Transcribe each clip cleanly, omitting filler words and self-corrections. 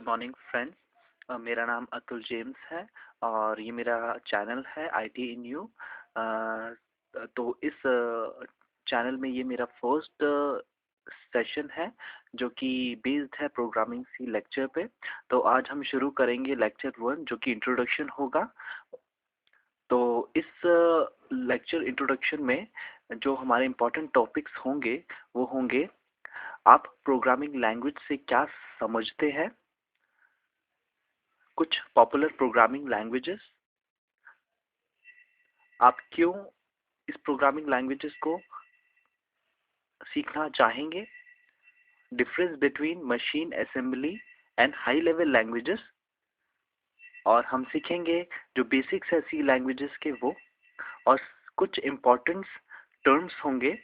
Morning friends. मेरा नाम Atul James है और ये मेरा चैनल है आईटी इन यू। तो इस चैनल में ये मेरा फर्स्ट सेशन है जो कि बेस्ड है प्रोग्रामिंग सी लेक्चर पे। तो आज हम शुरू करेंगे लेक्चर 1 जो कि इंट्रोडक्शन होगा। तो इस लेक्चर इंट्रोडक्शन में जो हमारे इम्पोर्टेंट टॉपिक्स होंगे वो होंगे: आप प्रोग्रामिंग लैंग्वेज से क्या समझते हैं, कुछ पॉपुलर प्रोग्रामिंग लैंग्वेजेस, आप क्यों इस प्रोग्रामिंग लैंग्वेजेस को सीखना चाहेंगे, difference between machine assembly and high level languages, और हम सीखेंगे जो बेसिक्स है सी लैंग्वेजेस के वो, और कुछ इम्पोर्टेंट टर्म्स होंगे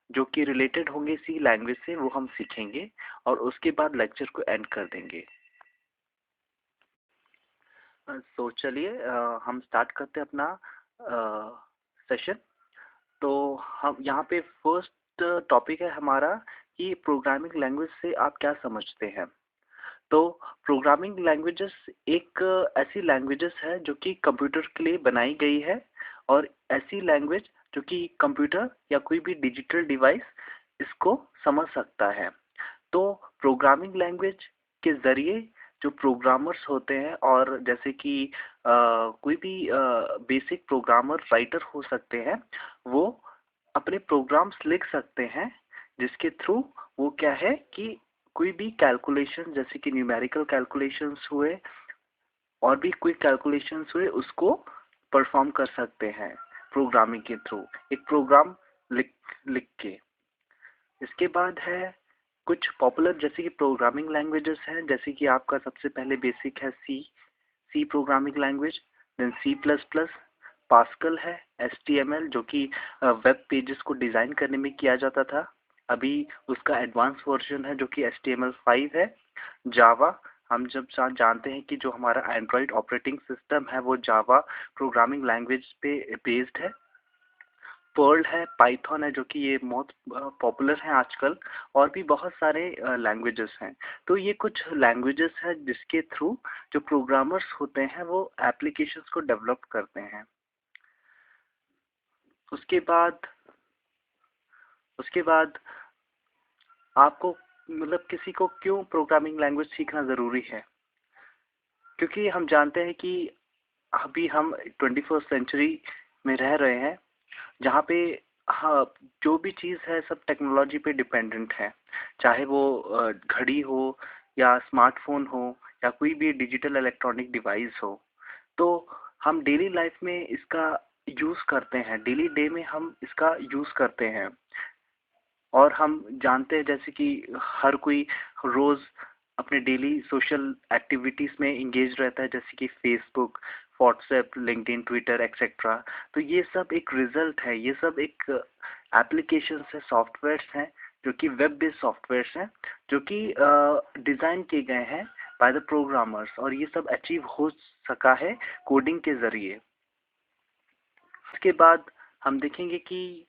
जो कि रिलेटेड होंगे सी लैंग्वेज से, वो हम सीखेंगे और उसके बाद लेक्चर को एंड कर देंगे। तो चलिए हम स्टार्ट करते हैं अपना सेशन। तो हम यहाँ पे फर्स्ट टॉपिक है हमारा कि प्रोग्रामिंग लैंग्वेज से आप क्या समझते हैं। तो प्रोग्रामिंग लैंग्वेजेस एक ऐसी लैंग्वेजेस है जो कि कंप्यूटर के लिए बनाई गई है, और ऐसी लैंग्वेज जो कि कंप्यूटर या कोई भी डिजिटल डिवाइस इसको समझ सकता है। तो प्रोग्रामिंग लैंग्वेज के ज़रिए जो प्रोग्रामर्स होते हैं, और जैसे कि कोई भी बेसिक प्रोग्रामर राइटर हो सकते हैं, वो अपने प्रोग्राम्स लिख सकते हैं जिसके थ्रू वो क्या है कि कोई भी कैलकुलेशन जैसे कि न्यूमेरिकल कैलकुलेशंस हुए और भी कोई कैलकुलेशंस हुए उसको परफॉर्म कर सकते हैं प्रोग्रामिंग के थ्रू, एक प्रोग्राम लिख लिख के। इसके बाद है कुछ पॉपुलर जैसे कि प्रोग्रामिंग लैंग्वेजेस हैं, जैसे कि आपका सबसे पहले बेसिक है C programming language, then C++, Pascal है, HTML जो कि वेब पेजेस को डिज़ाइन करने में किया जाता था। अभी उसका एडवांस वर्जन है जो कि HTML5 है। जावा, हम जब जानते हैं कि जो हमारा एंड्रॉयड ऑपरेटिंग सिस्टम है वो जावा प्रोग्रामिंग लैंग्वेज पे बेस्ड है। पर्ल है, पाइथन है जो कि ये बहुत पॉपुलर है आजकल, और भी बहुत सारे लैंग्वेजेस हैं। तो ये कुछ लैंग्वेजेस हैं जिसके थ्रू जो प्रोग्रामर्स होते हैं वो एप्लीकेशंस को डेवलप करते हैं। उसके बाद उसके बाद आपको मतलब किसी को क्यों प्रोग्रामिंग लैंग्वेज सीखना ज़रूरी है, क्योंकि हम जानते हैं कि अभी हम 21st सेंचुरी में रह रहे हैं जहाँ पे हाँ जो भी चीज़ है सब टेक्नोलॉजी पे डिपेंडेंट है, चाहे वो घड़ी हो या स्मार्टफोन हो या कोई भी डिजिटल इलेक्ट्रॉनिक डिवाइस हो। तो हम डेली लाइफ में इसका यूज़ करते हैं, डेली डे में हम इसका यूज़ करते हैं। और हम जानते हैं जैसे कि हर कोई रोज़ अपने डेली सोशल एक्टिविटीज़ में इंगेज रहता है, जैसे कि Facebook, WhatsApp, LinkedIn, Twitter etcetera. तो ये सब एक रिजल्ट है, ये सब एक एप्लीकेशंस है, सॉफ्टवेयर्स हैं जो कि वेब बेस्ड सॉफ्टवेयर्स हैं जो कि डिज़ाइन किए गए हैं बाय द प्रोग्रामर्स, और ये सब अचीव हो सका है कोडिंग के ज़रिए। उसके बाद हम देखेंगे कि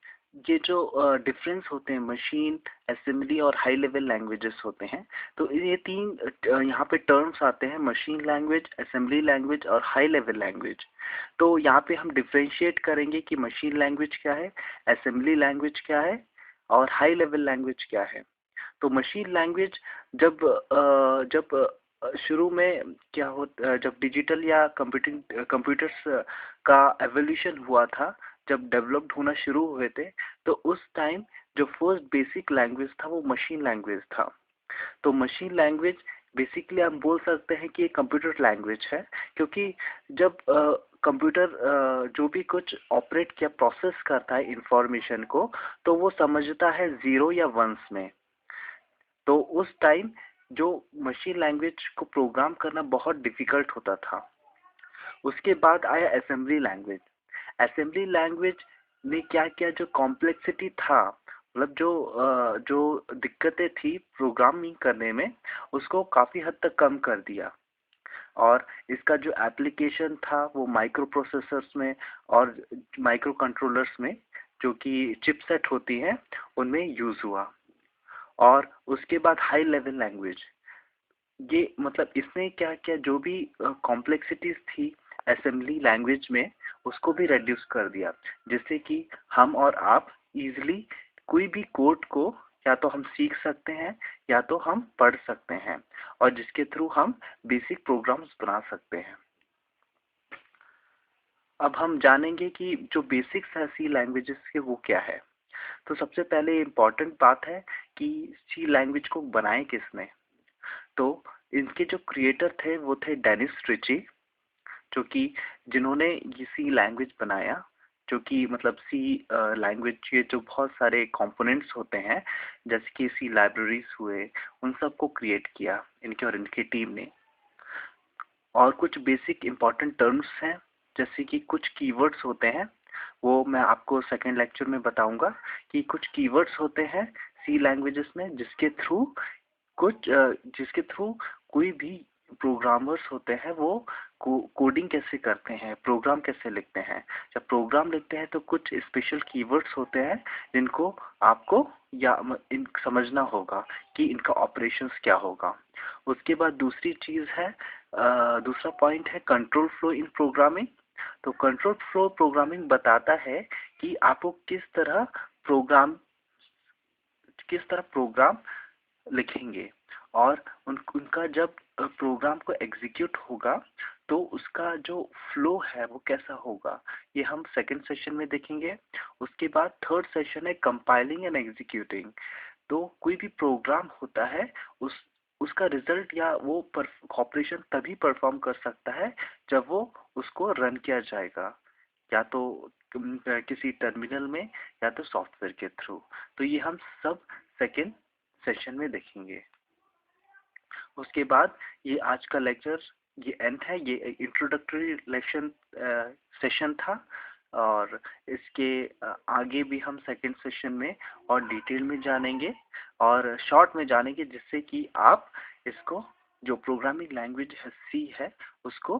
ये जो डिफरेंस होते हैं मशीन असेंबली और हाई लेवल लैंग्वेजेस होते हैं, तो ये तीन यहाँ पे टर्म्स आते हैं: मशीन लैंग्वेज, असेंबली लैंग्वेज और हाई लेवल लैंग्वेज। तो यहाँ पे हम डिफरेंशिएट करेंगे कि मशीन लैंग्वेज क्या है, असेंबली लैंग्वेज क्या है और हाई लेवल लैंग्वेज क्या है। तो मशीन लैंग्वेज जब शुरू में क्या होता, जब डिजिटल या कंप्यूटर्स का एवोल्यूशन हुआ था, जब डेवलप्ड होना शुरू हुए थे, तो उस टाइम जो फर्स्ट बेसिक लैंग्वेज था वो मशीन लैंग्वेज था। तो मशीन लैंग्वेज बेसिकली हम बोल सकते हैं कि एक कंप्यूटर लैंग्वेज है, क्योंकि जब कंप्यूटर जो भी कुछ ऑपरेट किया प्रोसेस करता है इंफॉर्मेशन को, तो वो समझता है ज़ीरो या वंस में। तो उस टाइम जो मशीन लैंग्वेज को प्रोग्राम करना बहुत डिफिकल्ट होता था। उसके बाद आया असेंबली लैंग्वेज। असेंबली लैंग्वेज ने क्या किया, जो कॉम्प्लेक्सिटी था, मतलब जो दिक्कतें थी प्रोग्रामिंग करने में, उसको काफ़ी हद तक कम कर दिया। और इसका जो एप्लीकेशन था वो माइक्रो प्रोसेसर्स में और माइक्रो कंट्रोलर्स में, जो कि चिपसेट होती हैं, उनमें यूज़ हुआ। और उसके बाद हाई लेवल लैंग्वेज। ये मतलब इसने क्या किया, जो भी कॉम्प्लेक्सिटीज थी असेंबली लैंग्वेज में, उसको भी रिड्यूस कर दिया, जिससे कि हम और आप इजीली कोई भी कोड को या तो हम सीख सकते हैं या तो हम पढ़ सकते हैं, और जिसके थ्रू हम बेसिक प्रोग्राम्स बना सकते हैं। अब हम जानेंगे कि जो बेसिक्स है सी लैंग्वेजेस के वो क्या है। तो सबसे पहले इम्पोर्टेंट बात है कि सी लैंग्वेज को बनाए किसने। तो इनके जो क्रिएटर थे वो थे डेनिस रिची, जो कि जिन्होंने ये सी लैंग्वेज बनाया, जो कि मतलब सी लैंग्वेज के जो बहुत सारे कंपोनेंट्स होते हैं, जैसे कि सी लाइब्रेरीज हुए, उन सबको क्रिएट किया इनके और इनकी टीम ने। और कुछ बेसिक इंपॉर्टेंट टर्म्स हैं, जैसे कि कुछ कीवर्ड्स होते हैं, वो मैं आपको सेकेंड लेक्चर में बताऊंगा कि कुछ कीवर्ड्स होते हैं सी लैंग्वेजेस में, जिसके थ्रू कोई भी प्रोग्रामर्स होते हैं वो कोडिंग कैसे करते हैं, प्रोग्राम कैसे लिखते हैं। जब प्रोग्राम लिखते हैं तो कुछ स्पेशल कीवर्ड्स होते हैं जिनको आपको या इन समझना होगा कि इनका ऑपरेशंस क्या होगा। उसके बाद दूसरी चीज है, दूसरा पॉइंट है कंट्रोल फ्लो इन प्रोग्रामिंग। तो कंट्रोल फ्लो प्रोग्रामिंग बताता है कि आपको किस तरह प्रोग्राम लिखेंगे, और उनका जब प्रोग्राम को एग्जीक्यूट होगा तो उसका जो फ्लो है वो कैसा होगा, ये हम सेकंड सेशन में देखेंगे। उसके बाद थर्ड सेशन है कंपाइलिंग एंड एग्जीक्यूटिंग। तो कोई भी प्रोग्राम होता है, उसका रिजल्ट या वो ऑपरेशन तभी परफॉर्म कर सकता है जब वो उसको रन किया जाएगा, या तो किसी टर्मिनल में या तो सॉफ्टवेयर के थ्रू। तो ये हम सब सेकेंड सेशन में देखेंगे। उसके बाद ये आज का लेक्चर ये एंड है, ये इंट्रोडक्टरी लेक्शन सेशन था, और इसके आगे भी हम सेकंड सेशन में और डिटेल में जानेंगे और शॉर्ट में जानेंगे, जिससे कि आप इसको जो प्रोग्रामिंग लैंग्वेज है सी है उसको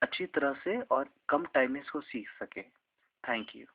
अच्छी तरह से और कम टाइम में इसको सीख सकें। Thank you.